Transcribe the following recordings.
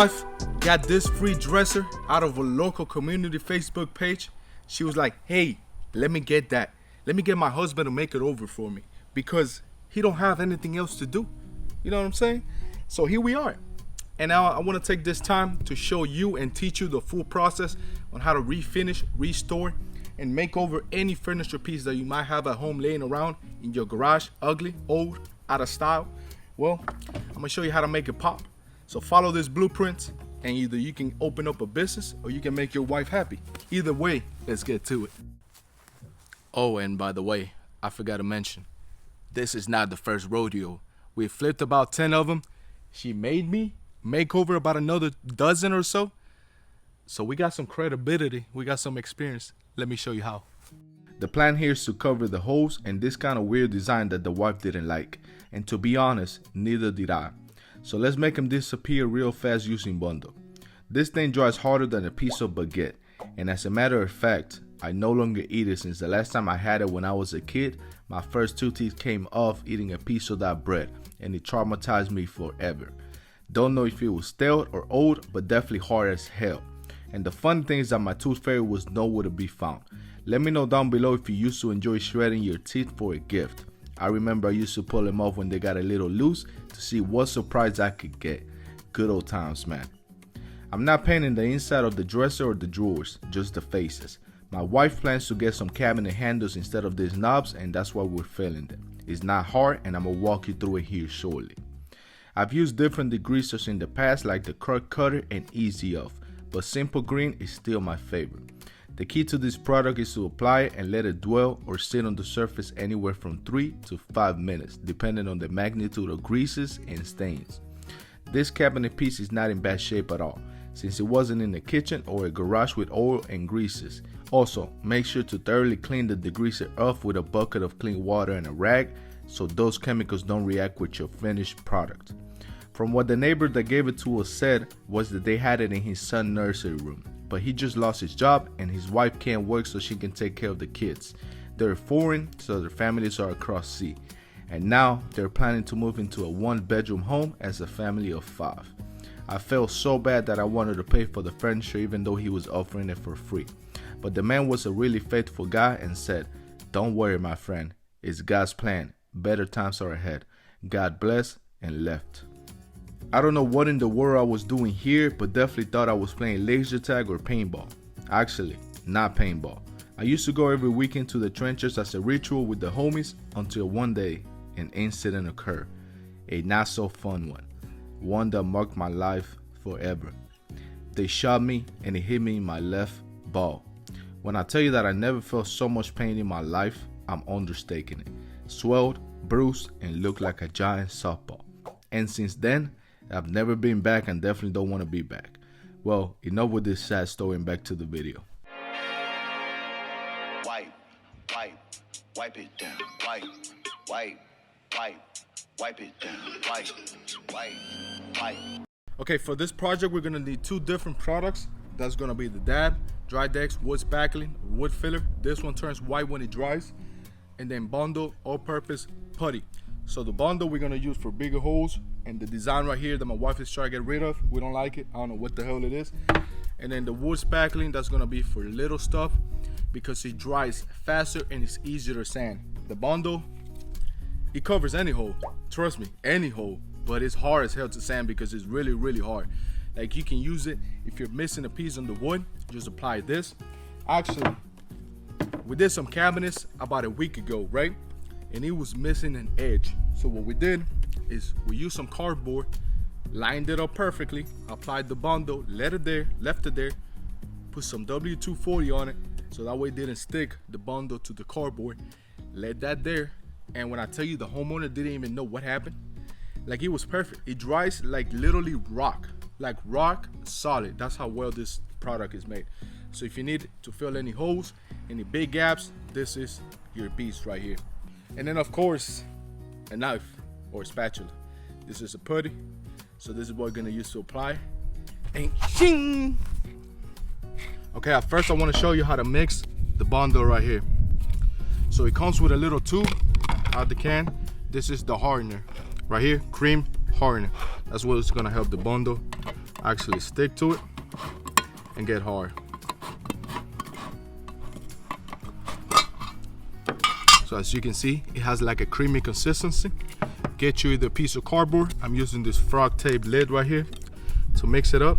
wife got this free dresser out of a local community Facebook page. She was like, hey, let me get that. Let me get my husband to make it over for me because he don't have anything else to do. You know what I'm saying? So here we are. And now I want to take this time to show you and teach you the full process on how to refinish, restore, and make over any furniture piece that you might have at home laying around in your garage, ugly, old, out of style. Well, I'm gonna show you how to make it pop. So follow this blueprint and either you can open up a business or you can make your wife happy. Either way, let's get to it. Oh, and by the way, I forgot to mention, this is not the first rodeo. We flipped about 10 of them. She made me make over about another dozen or so. So we got some credibility, we got some experience. Let me show you how. The plan here is to cover the holes and this kind of weird design that the wife didn't like. And to be honest, neither did I. So let's make them disappear real fast using Bondo. This thing dries harder than a piece of baguette. And as a matter of fact, I no longer eat it since the last time I had it when I was a kid. My first 2 teeth came off eating a piece of that bread and it traumatized me forever. Don't know if it was stale or old, but definitely hard as hell. And the fun thing is that my tooth fairy was nowhere to be found. Let me know down below if you used to enjoy shredding your teeth for a gift. I remember I used to pull them off when they got a little loose to see what surprise I could get. Good old times, man. I'm not painting the inside of the dresser or the drawers, just the faces. My wife plans to get some cabinet handles instead of these knobs, and that's why we're filling them. It's not hard and I'm gonna walk you through it here shortly. I've used different degreasers in the past like the Curd Cutter and Easy Off, but Simple Green is still my favorite. The key to this product is to apply it and let it dwell or sit on the surface anywhere from 3 to 5 minutes, depending on the magnitude of greases and stains. This cabinet piece is not in bad shape at all, since it wasn't in the kitchen or a garage with oil and greases. Also, make sure to thoroughly clean the degreaser off with a bucket of clean water and a rag so those chemicals don't react with your finished product. From what the neighbor that gave it to us said was that they had it in his son's nursery room, but he just lost his job and his wife can't work so she can take care of the kids. They're foreign, so their families are across sea, and now they're planning to move into a 1-bedroom home as a family of 5. I felt so bad that I wanted to pay for the furniture even though he was offering it for free. But the man was a really faithful guy and said, "Don't worry, my friend, it's God's plan. Better times are ahead. God bless," and left. I don't know what in the world I was doing here, but definitely thought I was playing laser tag or paintball. Actually, not paintball. I used to go every weekend to the trenches as a ritual with the homies until one day an incident occurred. A not so fun one. One that marked my life forever. They shot me and it hit me in my left ball. When I tell you that I never felt so much pain in my life, I'm understating it. Swelled, bruised, and looked like a giant softball. And since then, I've never been back and definitely don't want to be back. Well, enough with this sad story and back to the video. Wipe it down. Wipe it down. Wipe. Okay, for this project, we're gonna need 2 different products. That's gonna be the dab, dry decks, wood spackling, wood filler. This one turns white when it dries. And then Bondo all-purpose putty. So the Bondo we're gonna use for bigger holes, and the design right here that my wife is trying to get rid of, we don't like it. I don't know what the hell it is. And then the wood spackling, that's gonna be for little stuff because it dries faster and it's easier to sand. The Bondo, it covers any hole, trust me, any hole, but it's hard as hell to sand because it's really, really hard. Like you can use it if you're missing a piece on the wood, just apply this. Actually, we did some cabinets about a week ago, right? And it was missing an edge. So what we did is we used some cardboard, lined it up perfectly, applied the Bondo, left it there, put some W240 on it, so that way it didn't stick the Bondo to the cardboard. Let that there, and when I tell you the homeowner didn't even know what happened, like it was perfect. It dries like literally rock solid. That's how well this product is made. So if you need to fill any holes, any big gaps, this is your beast right here. And then of course, a knife or a spatula. This is a putty. So this is what we're gonna use to apply. And ching! Okay, at first I wanna show you how to mix the Bondo right here. So it comes with a little tube out the can. This is the hardener right here, cream hardener. That's what's gonna help the Bondo actually stick to it and get hard. So as you can see, it has like a creamy consistency. Get you either a piece of cardboard. I'm using this frog tape lid right here to mix it up.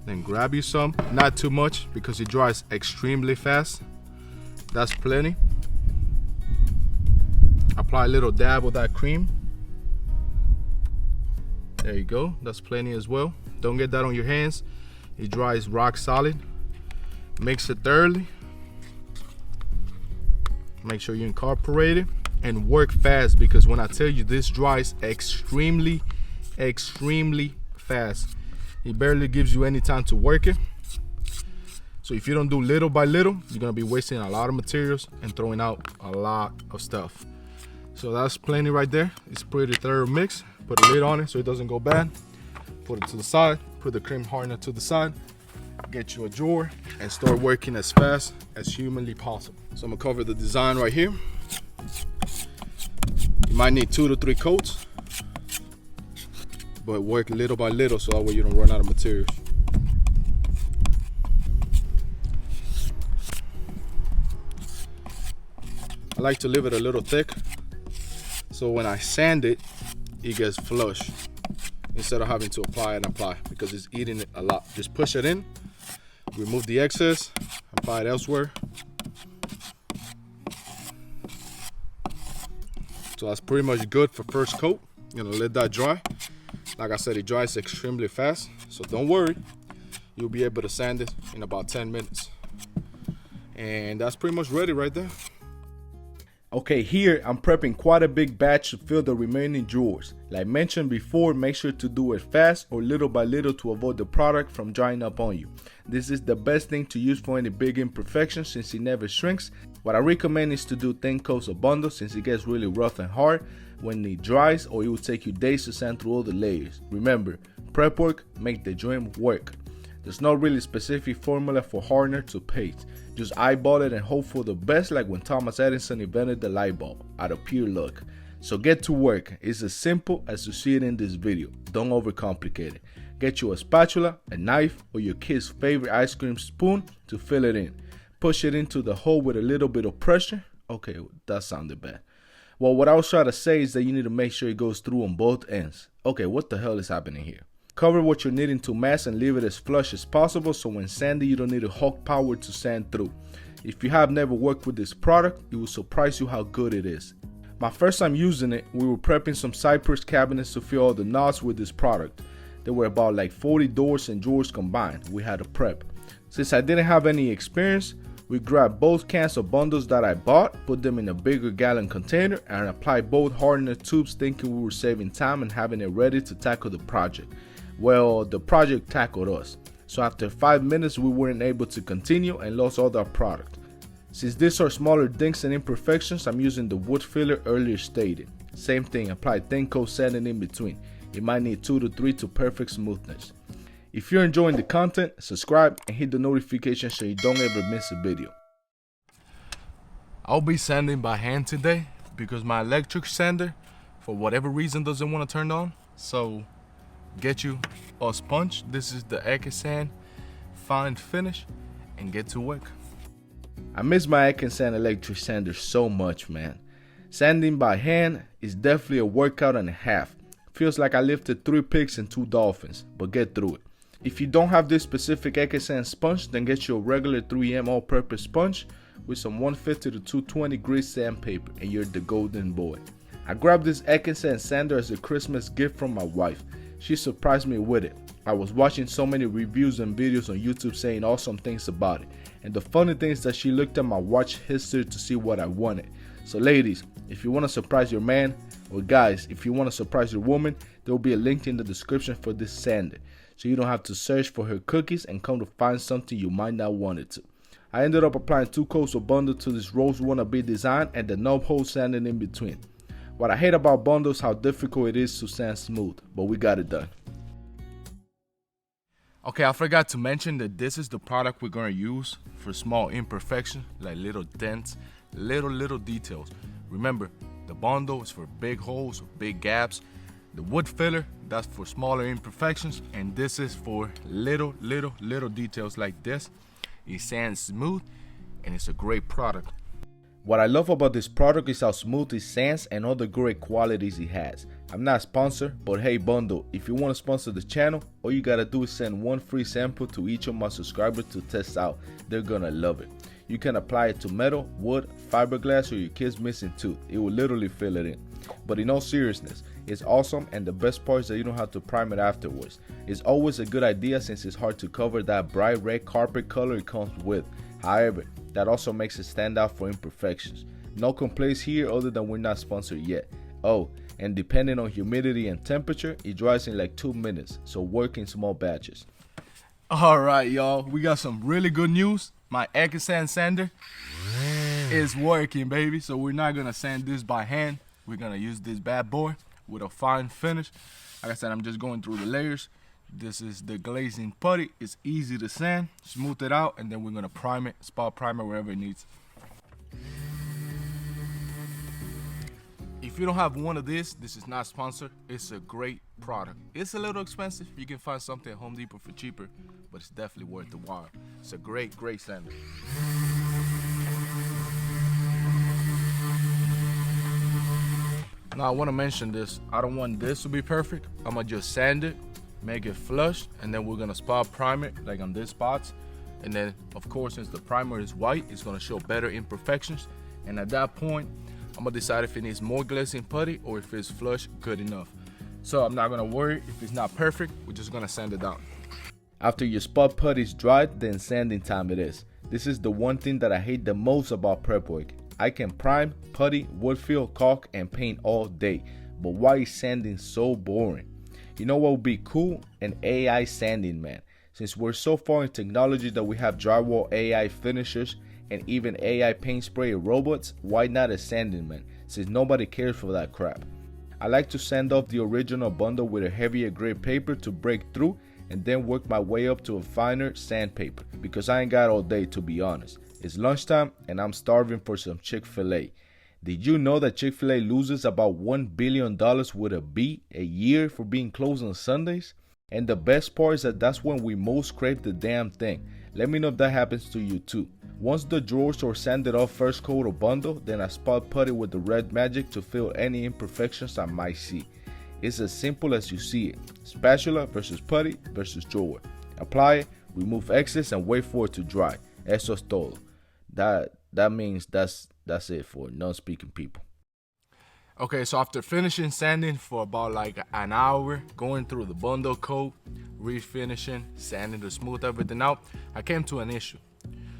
Then grab you some, not too much because it dries extremely fast. That's plenty. Apply a little dab of that cream. There you go, that's plenty as well. Don't get that on your hands. It dries rock solid. Mix it thoroughly. Make sure you incorporate it and work fast, because when I tell you this dries extremely fast. It barely gives you any time to work it. So if you don't do little by little, you're gonna be wasting a lot of materials and throwing out a lot of stuff. So that's plenty right there. It's pretty thorough mix. Put a lid on it so it doesn't go bad. Put it to the side. Put the cream hardener to the side. Get you a drawer and start working as fast as humanly possible. So I'm gonna cover the design right here. You might need 2 to 3 coats, but work little by little so that way you don't run out of materials. I like to leave it a little thick so when I sand it, it gets flush instead of having to apply and apply, because it's eating it a lot. Just push it in, remove the excess, apply it elsewhere. So that's pretty much good for first coat. I'm gonna let that dry. Like I said, it dries extremely fast, so don't worry. You'll be able to sand it in about 10 minutes. And that's pretty much ready right there. Okay, here I'm prepping quite a big batch to fill the remaining drawers. Like mentioned before, make sure to do it fast or little by little to avoid the product from drying up on you. This is the best thing to use for any big imperfections since it never shrinks. What I recommend is to do thin coats of bundles since it gets really rough and hard when it dries, or it will take you days to sand through all the layers. Remember, prep work make the dream work. There's no really specific formula for hardener to paste. Just eyeball it and hope for the best, like when Thomas Edison invented the light bulb, out of pure luck. So get to work. It's as simple as you see it in this video. Don't overcomplicate it. Get you a spatula, a knife, or your kid's favorite ice cream spoon to fill it in. Push it into the hole with a little bit of pressure. Okay, that sounded bad. Well, what I was trying to say is that you need to make sure it goes through on both ends. Okay, what the hell is happening here? Cover what you're needing to mask and leave it as flush as possible so when sanding you don't need a Hulk power to sand through. If you have never worked with this product, it will surprise you how good it is. My first time using it, we were prepping some cypress cabinets to fill all the knobs with this product. There were about like 40 doors and drawers combined we had to prep. Since I didn't have any experience, we grabbed both cans of bundles that I bought, put them in a bigger gallon container, and applied both hardener tubes thinking we were saving time and having it ready to tackle the project. Well, the project tackled us. So after 5 minutes, we weren't able to continue and lost all our product. Since these are smaller dinks and imperfections, I'm using the wood filler earlier stated. Same thing, apply thin coat sanding in between. You might need 2 to 3 to perfect smoothness. If you're enjoying the content, subscribe and hit the notification so you don't ever miss a video. I'll be sanding by hand today because my electric sander, for whatever reason, doesn't want to turn on. So get you a sponge. This is the Ekisand Fine Finish and get to work. I miss my Ekisand electric sander so much, man. Sanding by hand is definitely a workout and a half. Feels like I lifted 3 pigs and 2 dolphins, but get through it. If you don't have this specific Ekisand sponge, then get you a regular 3M all-purpose sponge with some 150 to 220 grit sandpaper and you're the golden boy. I grabbed this Ekisand sander as a Christmas gift from my wife. She surprised me with it. I was watching so many reviews and videos on YouTube saying awesome things about it. And the funny thing is that she looked at my watch history to see what I wanted. So ladies, if you want to surprise your man, or guys, if you want to surprise your woman, there will be a link in the description for this sander. So you don't have to search for her cookies and come to find something you might not want it to. I ended up applying 2 coats of bundle to this rose wannabe design and the knob hole sanding in between. What I hate about bundles is how difficult it is to sand smooth, but we got it done. Okay, I forgot to mention that this is the product we're going to use for small imperfections, like little dents, little details. Remember, the bundle is for big holes, big gaps. The wood filler, that's for smaller imperfections, and this is for little details like this. It sands smooth, and it's a great product. What I love about this product is how smooth it sands and all the great qualities it has. I'm not a sponsor, but hey Bundle, if you want to sponsor the channel, all you gotta do is send one free sample to each of my subscribers to test out. They're gonna love it. You can apply it to metal, wood, fiberglass, or your kid's missing tooth. It will literally fill it in. But in all seriousness, it's awesome, and the best part is that you don't have to prime it afterwards. It's always a good idea since it's hard to cover that bright red carpet color it comes with. However, that also makes it stand out for imperfections. No complaints here other than we're not sponsored yet. Oh, and depending on humidity and temperature, it dries in like 2 minutes, so work in small batches. Alright y'all, we got some really good news. My Ekisand sander is working, baby. So we're not gonna sand this by hand. We're gonna use this bad boy with a fine finish. Like I said, I'm just going through the layers. This is the glazing putty. It's easy to sand, smooth it out, and then we're gonna prime it, spot primer wherever it needs. If you don't have one of this is not sponsored. It's a great product. It's a little expensive. You can find something at Home Depot for cheaper, but it's definitely worth the while. It's a great sander. Now I want to mention this. I don't want this to be perfect. I'm gonna just sand it, make it flush, and then we're gonna spot prime it like on these spots. And then of course, since the primer is white, it's gonna show better imperfections. And at that point, I'm gonna decide if it needs more glazing putty or if it's flush good enough. So I'm not gonna worry if it's not perfect. We're just gonna sand it down. After your spot putty is dried, then sanding time it is. This is the one thing that I hate the most about prep work. I can prime, putty, wood fill, caulk, and paint all day, but why is sanding so boring? You know what would be cool? An AI sanding man. Since we're so far in technology that we have drywall AI finishers and even AI paint spray robots, why not a sanding man? Since nobody cares for that crap. I like to sand off the original bundle with a heavier grade paper to break through, and then work my way up to a finer sandpaper, because I ain't got all day, to be honest. It's lunchtime and I'm starving for some Chick-fil-A. Did you know that Chick-fil-A loses about $1 billion with a B a year for being closed on Sundays? And the best part is that that's when we most crave the damn thing. Let me know if that happens to you too. Once the drawers are sanded off first coat or bundle, then I spot putty with the red magic to fill any imperfections I might see. It's as simple as you see it. Spatula versus putty versus drawer. Apply it, remove excess, and wait for it to dry. Eso es todo. That means that's it for non-speaking people. Okay, so after finishing sanding for about like an hour, going through the bundle coat, refinishing, sanding to smooth everything out, I came to an issue.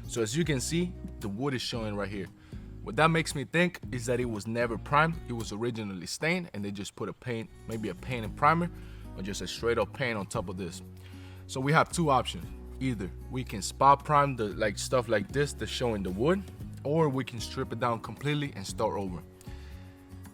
So as you can see, the wood is showing right here. What that makes me think is that it was never primed. It was originally stained and they just put a paint, maybe a paint and primer, or just a straight up paint on top of this. So we have two options. Either we can spot prime the like stuff like this that's showing the wood, or we can strip it down completely and start over.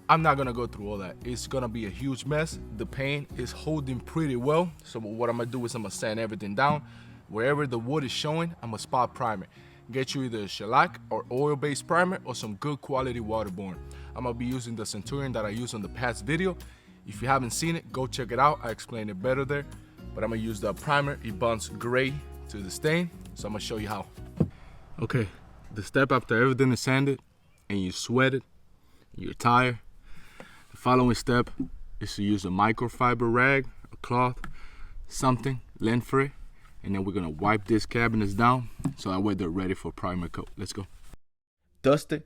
I'm not gonna go through all that. It's gonna be a huge mess. The paint is holding pretty well. So what I'm gonna do is I'm gonna sand everything down. Wherever the wood is showing, I'm gonna spot prime it. Get you either a shellac or oil-based primer or some good quality waterborne. I'm gonna be using the Centurion that I used on the past video. If you haven't seen it, go check it out. I explained it better there. But I'm gonna use the primer. It bonds gray to the stain. So I'm gonna show you how. Okay, the step after everything is sanded and you sweat it, you're tired. The following step is to use a microfiber rag, a cloth, something, lint free. And then we're gonna wipe these cabinets down so that way they're ready for primer coat. Let's go. Dust it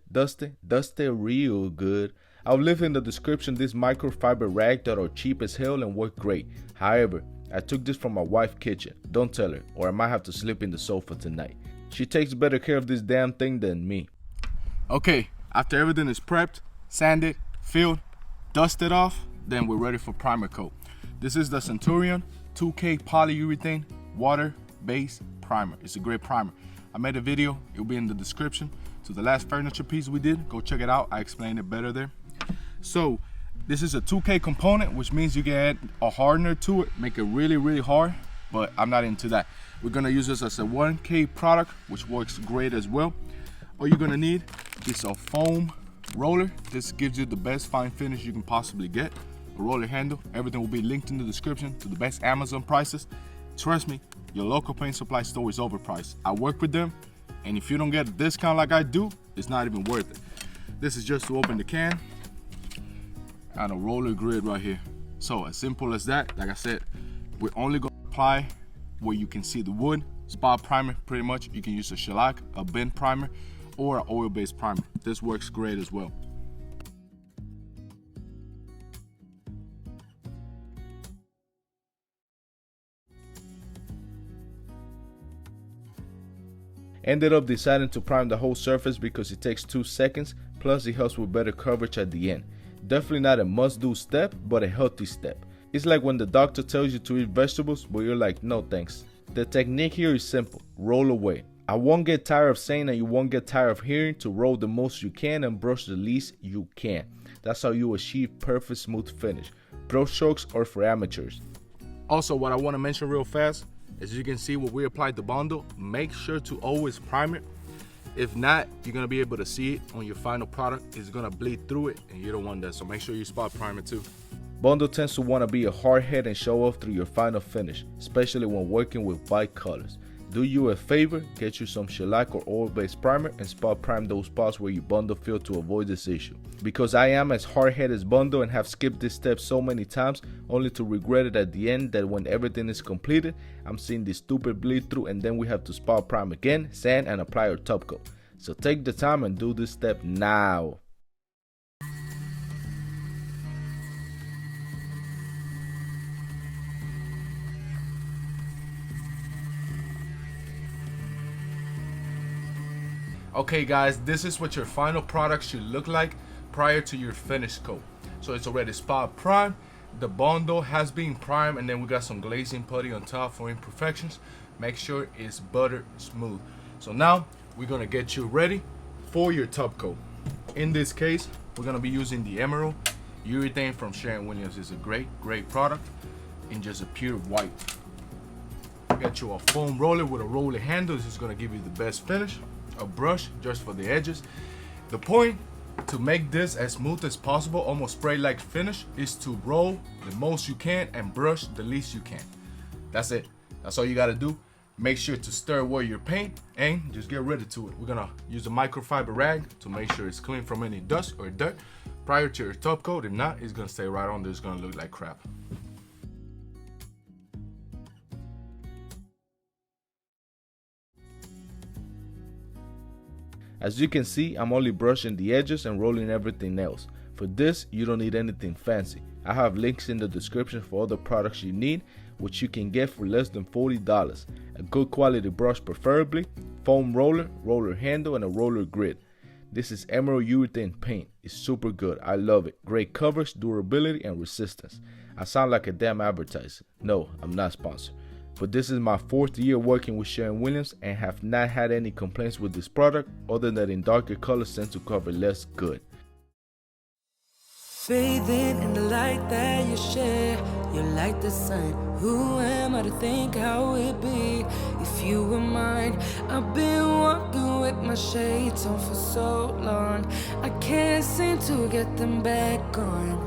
real good. I'll leave in the description this microfiber rag that are cheap as hell and work great. However, I took this from my wife's kitchen. Don't tell her, or I might have to sleep in the sofa tonight. She takes better care of this damn thing than me. Okay, after everything is prepped, sanded, filled, dusted off, then we're ready for primer coat. This is the Centurion 2K polyurethane water-based primer. It's a great primer. I made a video, it'll be in the description, to the last furniture piece we did. Go check it out, I explained it better there. So this is a 2K component, which means you can add a hardener to it, make it really, really hard, but I'm not into that. We're gonna use this as a 1K product, which works great as well. All you're gonna need is a foam roller. This gives you the best fine finish you can possibly get. a roller handle. Everything will be linked in the description to the best Amazon prices. Trust me, your local paint supply store is overpriced. I work with them, and if you don't get a discount like I do, it's not even worth it. This is just to open the can and a roller grid right here. So as simple as that. Like I said, we're only gonna apply where you can see the wood. Spot primer, pretty much. You can use a shellac, a bend primer, or an oil-based primer. This works great as well. Ended up deciding to prime the whole surface because it takes 2 seconds, plus it helps with better coverage at the end. Definitely not a must-do step, but a healthy step. It's like when the doctor tells you to eat vegetables, but you're like, no thanks. The technique here is simple: roll away. I won't get tired of saying, and you won't get tired of hearing, to roll the most you can and brush the least you can. That's how you achieve perfect smooth finish. Brush strokes are for amateurs. Also, what I want to mention real fast, as you can see where we applied the Bondo, make sure to always prime it. If not, you're going to be able to see it on your final product. It's going to bleed through it, and you don't want that. So make sure you spot prime it too. Bondo tends to want to be a hard head and show off through your final finish, especially when working with white colors. Do you a favor, get you some shellac or oil-based primer and spot prime those spots where your Bondo failed to avoid this issue. Because I am as hard-headed as Bondo and have skipped this step so many times, only to regret it at the end that when everything is completed, I'm seeing this stupid bleed through, and then we have to spot prime again, sand, and apply our top coat. So take the time and do this step now. Okay guys, this is what your final product should look like prior to your finished coat. So it's already spot prime, the Bondo has been primed, and then we got some glazing putty on top for imperfections. Make sure it's butter smooth. So now we're gonna get you ready for your top coat. In this case, we're gonna be using the Emerald Urethane from Sherwin-Williams. It's a great product in just a pure white. Get you a foam roller with a roller handle. This is gonna give you the best finish. A brush just for the edges. The point to make this as smooth as possible, almost spray-like finish, is to roll the most you can and brush the least you can. That's it. That's all you gotta do. Make sure to stir away your paint and just get ready to it. We're gonna use a microfiber rag to make sure it's clean from any dust or dirt prior to your top coat. If not, it's gonna stay right on there. It's gonna look like crap. As you can see, I'm only brushing the edges and rolling everything else. For this, you don't need anything fancy. I have links in the description for other products you need, which you can get for less than $40. A good quality brush preferably, foam roller, roller handle, and a roller grid. This is Emerald Urethane paint. It's super good. I love it. Great coverage, durability, and resistance. I sound like a damn advertiser. No, I'm not sponsored. But this is my 4th year working with Sherwin-Williams and have not had any complaints with this product other than in darker colors tend to cover less good. Bathing in the light that you share, you're like the sun. Who am I to think how it be if you were mine? I've been walking with my shades on for so long, I can't seem to get them back on.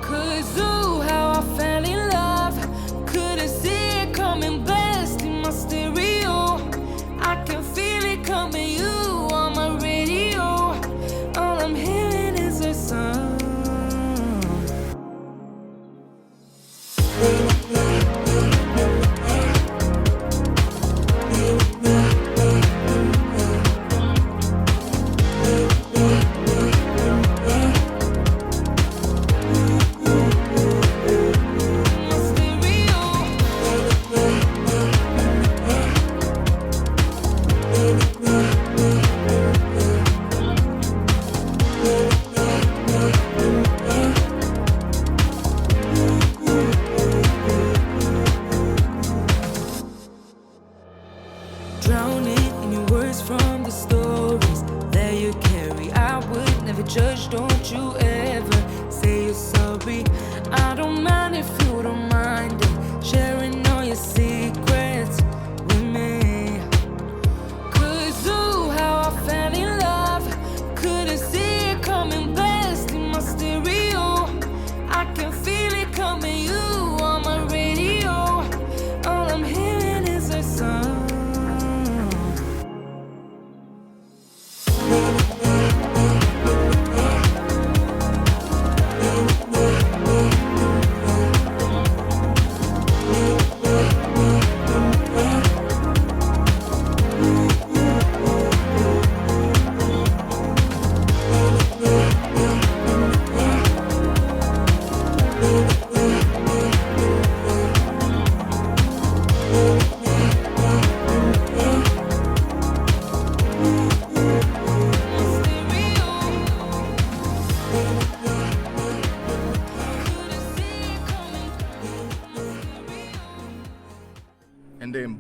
'Cause ooh, how I fell in love, couldn't see it coming, blasting my stereo. I can feel it coming, you on my radio. All I'm hearing is a song. Drowning in your words from the stories that you carry. I would never judge, don't you ever say you're sorry. I don't mind if you don't mind it, sharing all your secrets with me. 'Cause ooh, how I fell in love, couldn't see it coming, blasting my stereo. I can feel it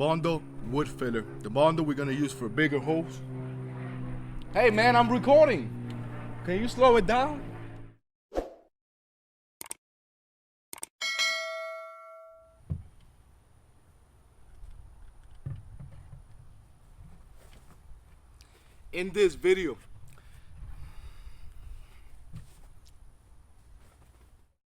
Bondo wood filler. The Bondo we're gonna use for bigger holes. Hey man, I'm recording. Can you slow it down? In this video,